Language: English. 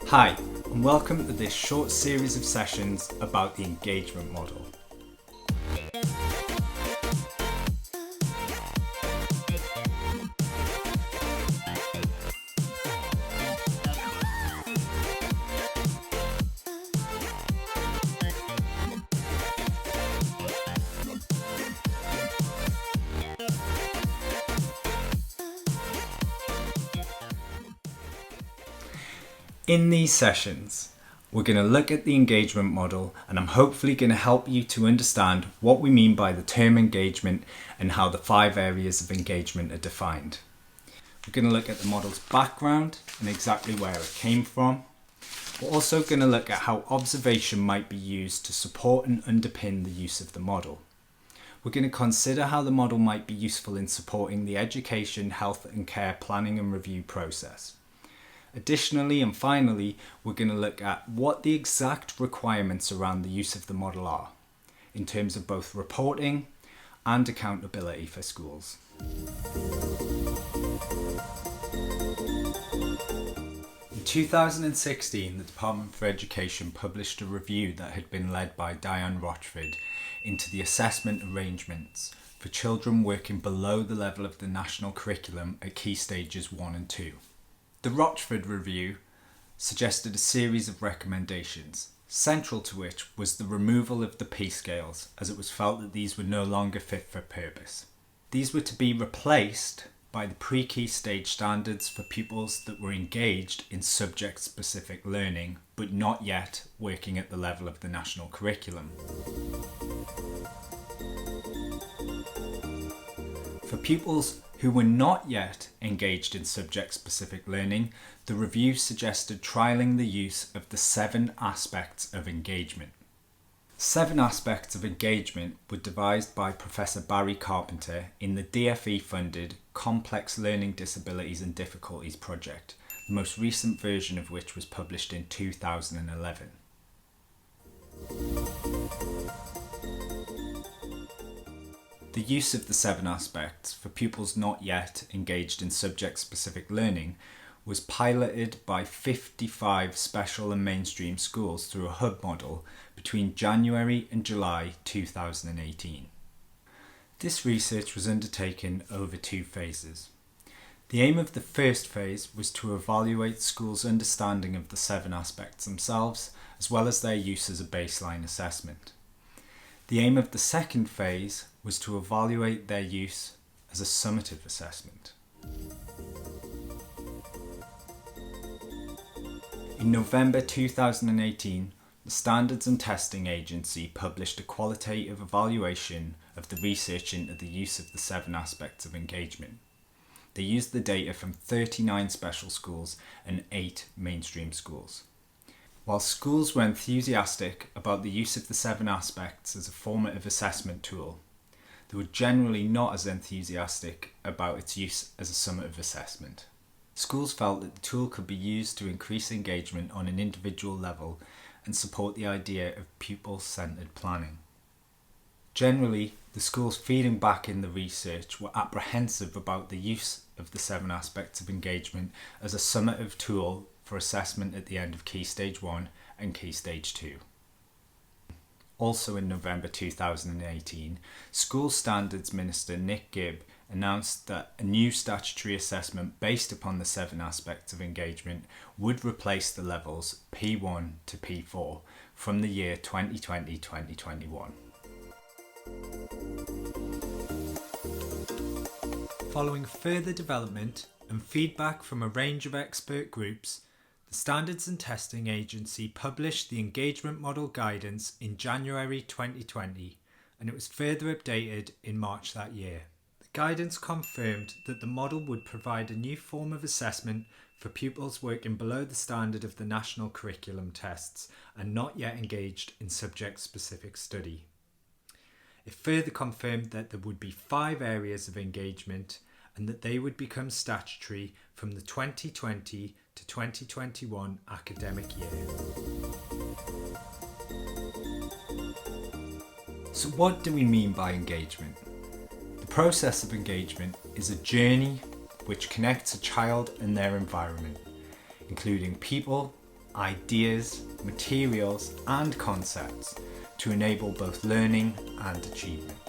Hi, and welcome to this short series of sessions about the engagement model. In these sessions, we're going to look at the engagement model, and I'm hopefully going to help you to understand what we mean by the term engagement and how the 5 areas of engagement are defined. We're going to look at the model's background and exactly where it came from. We're also going to look at how observation might be used to support and underpin the use of the model. We're going to consider how the model might be useful in supporting the education, health and care planning and review process. Additionally and finally, we're going to look at what the exact requirements around the use of the model are, in terms of both reporting and accountability for schools. In 2016, the Department for Education published a review that had been led by Diane Rochford into the assessment arrangements for children working below the level of the national curriculum at Key Stages 1 and 2. The Rochford review suggested a series of recommendations, central to which was the removal of the P scales, as it was felt that these were no longer fit for purpose. These were to be replaced by the pre-Key Stage standards for pupils that were engaged in subject-specific learning, but not yet working at the level of the national curriculum. For pupils who were not yet engaged in subject-specific learning, the review suggested trialling the use of the 7 aspects of engagement. 7 aspects of engagement were devised by Professor Barry Carpenter in the DFE-funded Complex Learning Disabilities and Difficulties project, the most recent version of which was published in 2011. The use of the 7 aspects for pupils not yet engaged in subject-specific learning was piloted by 55 special and mainstream schools through a hub model between January and July 2018. This research was undertaken over 2 phases. The aim of the first phase was to evaluate schools' understanding of the 7 aspects themselves, as well as their use as a baseline assessment. The aim of the second phase was to evaluate their use as a summative assessment. In November 2018, the Standards and Testing Agency published a qualitative evaluation of the research into the use of the 7 aspects of engagement. They used the data from 39 special schools and 8 mainstream schools. While schools were enthusiastic about the use of the 7 aspects as a formative assessment tool, they were generally not as enthusiastic about its use as a summative assessment. Schools felt that the tool could be used to increase engagement on an individual level and support the idea of pupil-centred planning. Generally, the schools feeding back in the research were apprehensive about the use of the 7 aspects of engagement as a summative tool for assessment at the end of Key Stage 1 and Key Stage 2. Also in November 2018, School Standards Minister Nick Gibb announced that a new statutory assessment based upon the 7 aspects of engagement would replace the levels P1 to P4 from the year 2020-2021. Following further development and feedback from a range of expert groups, the Standards and Testing Agency published the Engagement Model Guidance in January 2020, and it was further updated in March that year. The guidance confirmed that the model would provide a new form of assessment for pupils working below the standard of the national curriculum tests and not yet engaged in subject-specific study. It further confirmed that there would be 5 areas of engagement and that they would become statutory from the 2020 to 2021 academic year. So what do we mean by engagement? The process of engagement is a journey which connects a child and their environment, including people, ideas, materials and concepts to enable both learning and achievement.